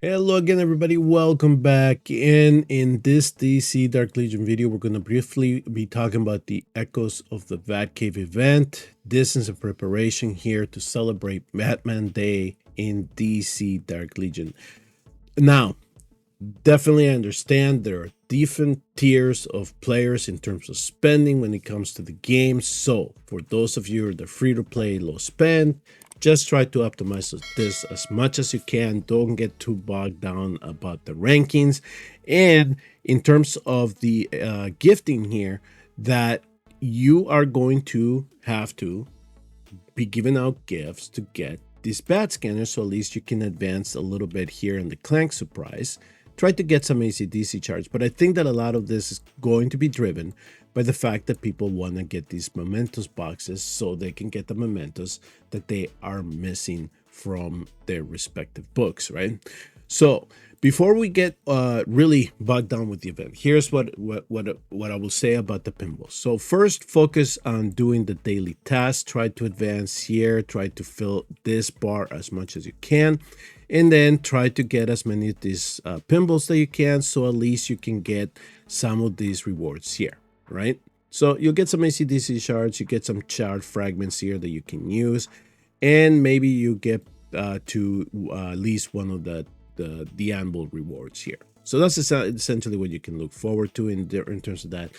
Hello again, everybody. Welcome back. In this DC Dark Legion video, we're going to briefly be talking about the echoes of the Batcave event. This is a preparation here to celebrate Batman Day in DC Dark Legion. Now, definitely understand there are different tiers of players in terms of spending when it comes to the game. So for those of you who are the free to play, low spend, just try to optimize this as much as you can. Don't get too bogged down about the rankings. And in terms of the gifting here, that you are going to have to be giving out gifts to get these bat scanners, so at least you can advance a little bit here in the Clank Surprise. Try to get some ACDC charge, but I think that a lot of this is going to be driven by the fact that people want to get these mementos boxes so they can get the mementos that they are missing from their respective books, right? So before we get really bogged down with the event, here's what I will say about the pinball. So first, focus on doing the daily tasks. Try to advance here. Try to fill this bar as much as you can. And then try to get as many of these pinballs that you can, so at least you can get some of these rewards here, right? So you'll get some ACDC shards, you get some shard fragments here that you can use, and maybe you get to at least one of the anvil rewards here. So that's essentially what you can look forward to in terms of that.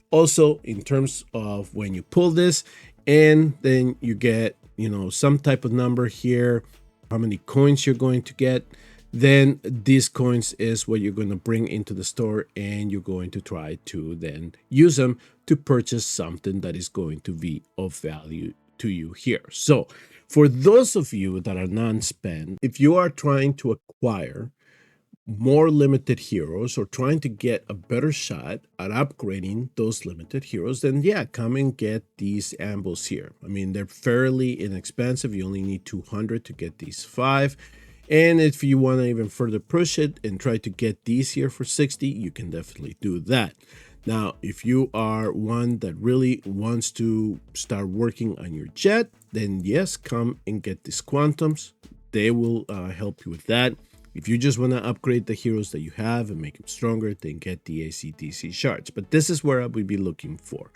Also, in terms of when you pull this, and then you get, you know, some type of number here, how many coins you're going to get, then these coins is what you're going to bring into the store, and you're going to try to then use them to purchase something that is going to be of value to you here. So for those of you that are non-spend, if you are trying to acquire more limited heroes or trying to get a better shot at upgrading those limited heroes, then yeah, come and get these anvils here. I mean, they're fairly inexpensive. You only need 200 to get these 5. And if you want to even further push it and try to get these here for 60, you can definitely do that. Now, if you are one that really wants to start working on your jet, then yes, come and get these quantums. They will help you with that. If you just want to upgrade the heroes that you have and make them stronger, then get the ACDC shards. But this is where I would be looking for.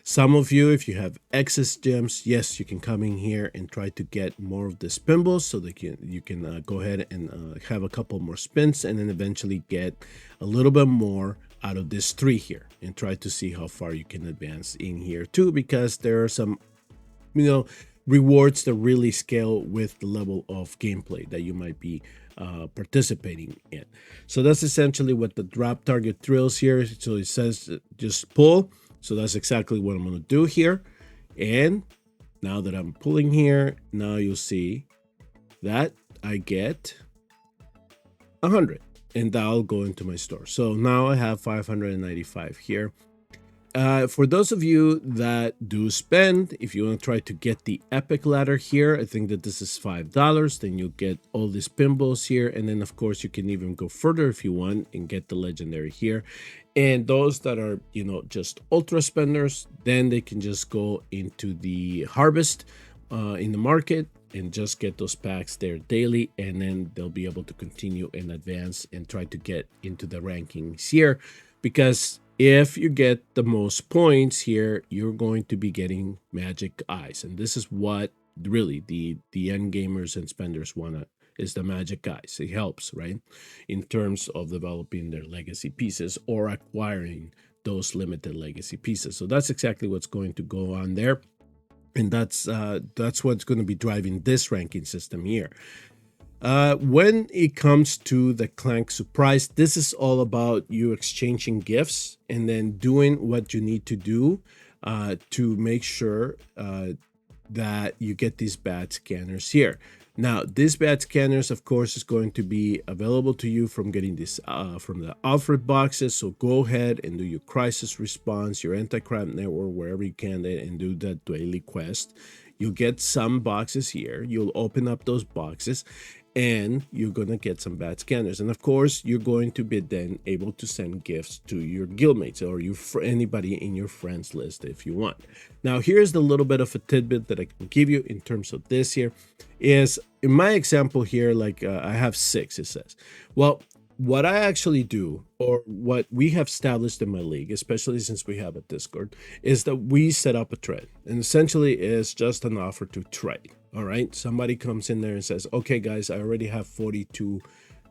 Some of you, if you have excess gems, yes, you can come in here and try to get more of the pinballs so that you can go ahead and have a couple more spins, and then eventually get a little bit more out of this 3 here, and try to see how far you can advance in here too, because there are some, you know, rewards that really scale with the level of gameplay that you might be participating in. So that's essentially what the drop target thrills here. So it says just pull. So that's exactly what I'm going to do here. And now that I'm pulling here, now you'll see that I get 100, and that'll go into my store. So now I have 595 here. For those of you that do spend, if you want to try to get the epic ladder here, I think that this is $5. Then you'll get all these pinballs here, and then of course you can even go further if you want and get the legendary here. And those that are, you know, just ultra spenders, then they can just go into the harvest in the market and just get those packs there daily, and then they'll be able to continue and advance and try to get into the rankings here, because if you get the most points here, you're going to be getting magic eyes. And this is what really the end gamers and spenders want, is the magic eyes. It helps, right, in terms of developing their legacy pieces or acquiring those limited legacy pieces. So that's exactly what's going to go on there. And that's what's going to be driving this ranking system here. When it comes to the Clank Surprise, this is all about you exchanging gifts and then doing what you need to do to make sure that you get these bat scanners here. Now, these bat scanners, of course, is going to be available to you from getting this from the Alfred boxes. So go ahead and do your crisis response, your anti-crime network, wherever you can, and do that daily quest. You'll get some boxes here. You'll open up those boxes, and you're going to get some bad scanners. And of course, you're going to be then able to send gifts to your guildmates or anybody in your friends list if you want. Now, here's the little bit of a tidbit that I can give you in terms of this here is in my example here, like I have 6, it says. Well, what I actually do, or what we have established in my league, especially since we have a Discord, is that we set up a trade. And essentially is just an offer to trade. All right. Somebody comes in there and says, okay, guys, I already have 42.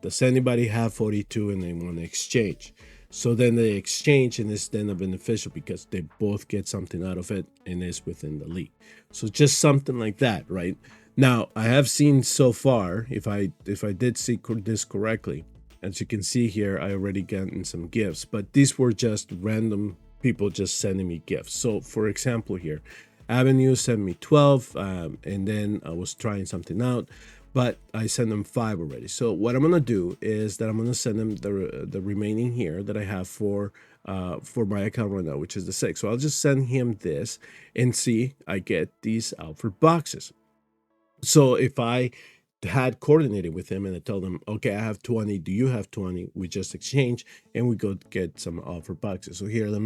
Does anybody have 42 and they want to exchange? So then they exchange, and it's then a beneficial because they both get something out of it and it's within the league. So just something like that, right? Now, I have seen so far, if I did see this correctly, as you can see here, I already gotten some gifts, but these were just random people just sending me gifts. So for example here, Avenue sent me 12, and then I was trying something out, but I sent them 5 already. So what I'm gonna do is that I'm gonna send them the remaining here that I have for my account right now, which is the 6. So I'll just send him this and see I get these Alfred boxes. So if I had coordinated with him and I told him, okay, I have 20, do you have 20? We just exchange and we go get some Alfred boxes. So here, let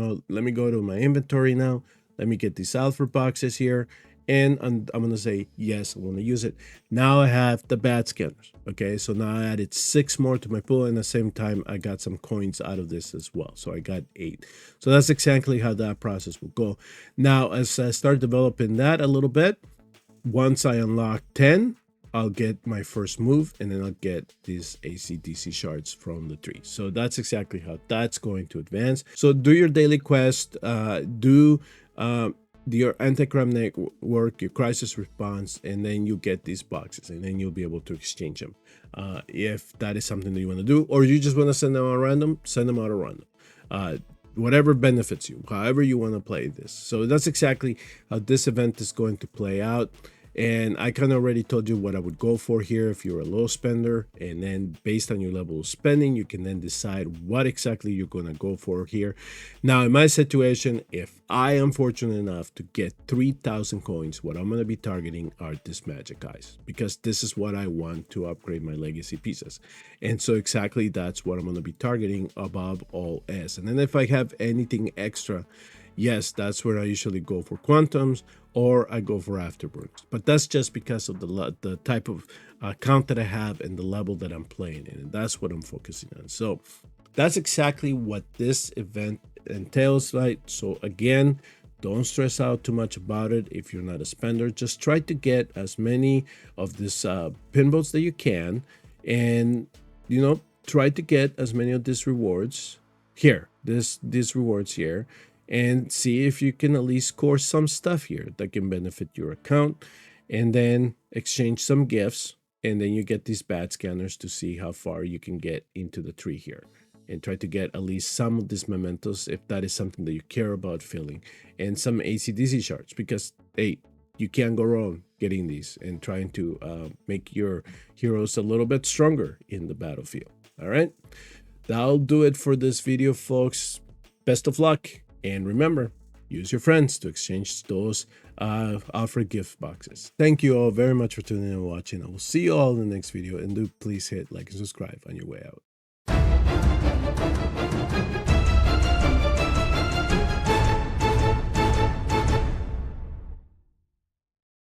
me go to my inventory now. Let me get these Alfred boxes here, and I'm gonna say yes, I want to use it. Now I have the bat scanners. Okay, so now I added 6 more to my pool, and at the same time I got some coins out of this as well. So I got 8. So that's exactly how that process will go. Now as I start developing that a little bit, once I unlock 10, I'll get my first move, and then I'll get these AC/DC shards from the tree. So that's exactly how that's going to advance. So do your daily quest, do your anti-crime network, your crisis response, and then you get these boxes, and then you'll be able to exchange them. If that is something that you want to do, or you just want to send them out random, send them out at random. Whatever benefits you, however you want to play this. So that's exactly how this event is going to play out. And I kind of already told you what I would go for here if you're a low spender, and then based on your level of spending, you can then decide what exactly you're going to go for here. Now, in my situation, if I am fortunate enough to get 3,000 coins, what I'm going to be targeting are these magic eyes, because this is what I want to upgrade my legacy pieces. And so exactly that's what I'm going to be targeting above all else. And then if I have anything extra, yes, that's where I usually go for quantums, or I go for afterburns. But that's just because of the type of account that I have and the level that I'm playing in. And that's what I'm focusing on. So that's exactly what this event entails, right? So again, don't stress out too much about it if you're not a spender. Just try to get as many of these pinballs that you can, and try to get as many of these rewards here, these rewards here, and see if you can at least score some stuff here that can benefit your account, and then exchange some gifts, and then you get these bad scanners to see how far you can get into the tree here, and try to get at least some of these mementos if that is something that you care about filling, and some AC/DC shards, because hey, you can't go wrong getting these and trying to make your heroes a little bit stronger in the battlefield. All right, that'll do it for this video, folks. Best of luck. And remember, use your friends to exchange those Alfred gift boxes. Thank you all very much for tuning in and watching. I will see you all in the next video. And do please hit like and subscribe on your way out.